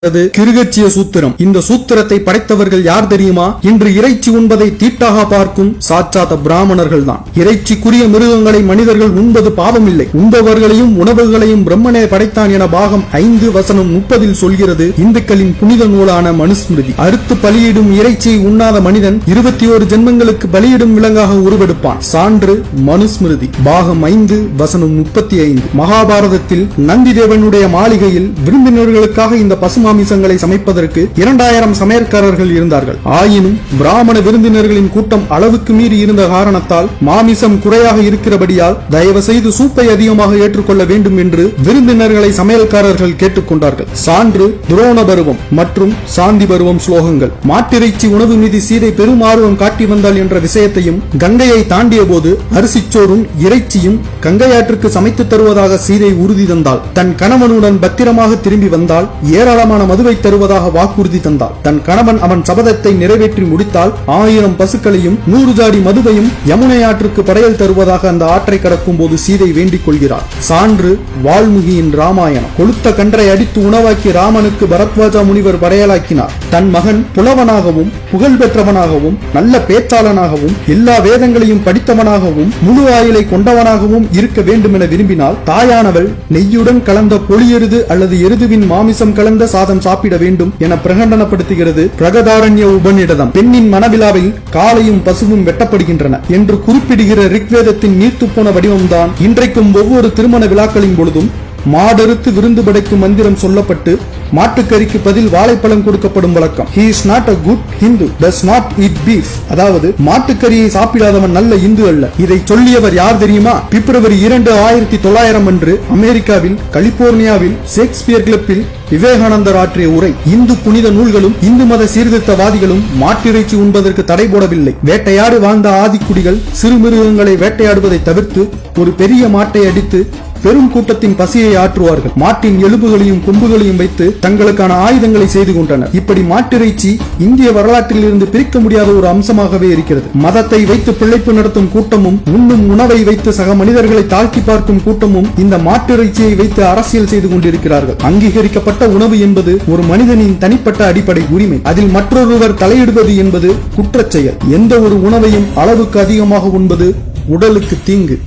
கிருகச்சிய சூத்திரம். இந்த சூத்திரத்தை படைத்தவர்கள் யார் தெரியுமா? இன்று இறைச்சி உண்பதை தீட்டாக பார்க்கும் சாட்சாத பிராமணர்கள் தான். இறைச்சிக்குரிய மிருகங்களை மனிதர்கள் உண்பது பாவமில்லை, உண்பவர்களையும் உணவுகளையும் பிரம்மனே படைத்தான் என பாகம் 5:30 சொல்கிறது இந்துக்களின் புனித நூலான மனுஸ்மிருதி. அறுத்து பலியிடும் இறைச்சியை உண்ணாத மனிதன் 21 ஜென்மங்களுக்கு பலியிடும் விலங்காக உருவெடுப்பான். சான்று மனுஸ்மிருதி பாகம் 5:35. மகாபாரதத்தில் நந்தி தேவனுடைய மாளிகையில் விருந்தினர்களுக்காக இந்த பசுமா மாமிசங்களை சமைப்பதற்கு 2000 சமையற்காரர்கள் இருந்தார்கள். ஆயினும் பிராமண விருந்தினர்களின் கூட்டம் அளவுக்கு மீறி இருந்த காரணத்தால் மாமிசம் குறையாக இருக்கிறபடியால் தயவு செய்து சூப்பை அதிகமாக ஏற்றுக்கொள்ள வேண்டும் என்று விருந்தினர்களை சமையல்காரர்கள் கேட்டுக்கொண்டார்கள். சான்று துரோண பருவம் மற்றும் சாந்தி பருவம் ஸ்லோகங்கள். மாட்டிறைச்சி உணவு மீது சீதை பெரும் ஆர்வம் காட்டி வந்தாள் என்ற விஷயத்தையும், கங்கையை தாண்டிய போது அரிசிச்சோறும் இறைச்சியும் கங்கையாற்றுக்கு சமைத்து தருவதாக சீதை உறுதி தந்தாள். தன் கணவனுடன் பத்திரமாக திரும்பி வந்தால் ஏராளமான மதுவை தருவதாக வாக்குறுதி தந்தாள். தன் கணவன் அவன் சபதத்தை நிறைவேற்றி முடித்தால் 1000 பசுக்களையும் 100 ஜாடி மதுவையும் யமுனை ஆற்றுக்கு படையல் தருவதாக அந்த ஆற்றை கடக்கும் போது சீதை வேண்டிக் கொள்கிறார். சான்று வால்மீகியின் ராமாயணம். கொளுத்த கன்றை அடித்து உணவாக்கி ராமனுக்கு பரத்வாஜா முனிவர் படையலாக்கினார். தன் மகன் புலவனாகவும் புகழ்பெற்றவனாகவும் நல்ல பேச்சாளனாகவும் எல்லா வேதங்களையும் படித்தவனாகவும் முழு ஆயுளை கொண்டவனாகவும் இருக்க வேண்டும் என விரும்பினால் தாயானவள் நெய்யுடன் கலந்த பொலியெருது அல்லது எருதுவின் மாமிசம் கலந்த சாதம் சாப்பிட வேண்டும் என பிரகடனப்படுத்துகிறது பிரகதாரண்ய உபநிடதம். பெண்ணின் மனவிழாவில் காளையும் பசுவும் வெட்டப்படுகின்றன என்று குறிப்பிடுகிற ரிக்வேதத்தின் நீர்த்து போன வடிவம்தான் இன்றைக்கும் ஒவ்வொரு திருமண விழாக்களின் பொழுதும் மாடறுத்து விருந்து படைக்கும் மந்திரம் சொல்லப்பட்டு மாட்டுக்கறிக்கு பதில் வாழைப்பழம் கொடுக்கப்படும் வழக்கம். He is not a good Hindu, does not eat beef. அதாவது மாட்டுக்கறியை சாப்பிடாதவன் நல்ல இந்து அல்ல. இதை சொல்லியவர் யார் தெரியுமா? பிப்ரவரி 2, 1900 அன்று அமெரிக்காவில் கலிபோர்னியாவில் ஷேக்ஸ்பியர் கிளப்பில் விவேகானந்தர் ஆற்றிய உரை. இந்து புனித நூல்களும் இந்து மத சீர்திருத்தவாதிகளும் மாட்டிறைச்சி உண்பதற்கு தடை போடவில்லை. வேட்டையாடு வாழ்ந்த ஆதிக்குடிகள் சிறுமிருகங்களை வேட்டையாடுவதை தவிர்த்து ஒரு பெரிய மாட்டை அடித்து பெரும் கூட்டத்தின் பசியை ஆற்றுவார்கள். மாட்டின் எலும்புகளையும் கொம்புகளையும் வைத்து தங்களுக்கான ஆயுதங்களை செய்து கொண்டனர். இப்படி மாட்டிறைச்சி இந்திய வரலாற்றில் இருந்து பிரிக்க முடியாத ஒரு அம்சமாகவே இருக்கிறது. மதத்தை வைத்து பிழைப்பு நடத்தும் கூட்டமும் உண்ணும் உணவை வைத்து சக மனிதர்களை தாழ்த்தி பார்க்கும் கூட்டமும் இந்த மாட்டிறைச்சியை வைத்து அரசியல் செய்து கொண்டிருக்கிறார்கள். அங்கீகரிக்கப்பட்ட உணவு என்பது ஒரு மனிதனின் தனிப்பட்ட அடிப்படை உரிமை. அதில் மற்றொருவர் தலையிடுவது என்பது குற்றச்செயல். எந்த ஒரு உணவையும் அளவுக்கு அதிகமாக உண்பது உடலுக்கு தீங்கு.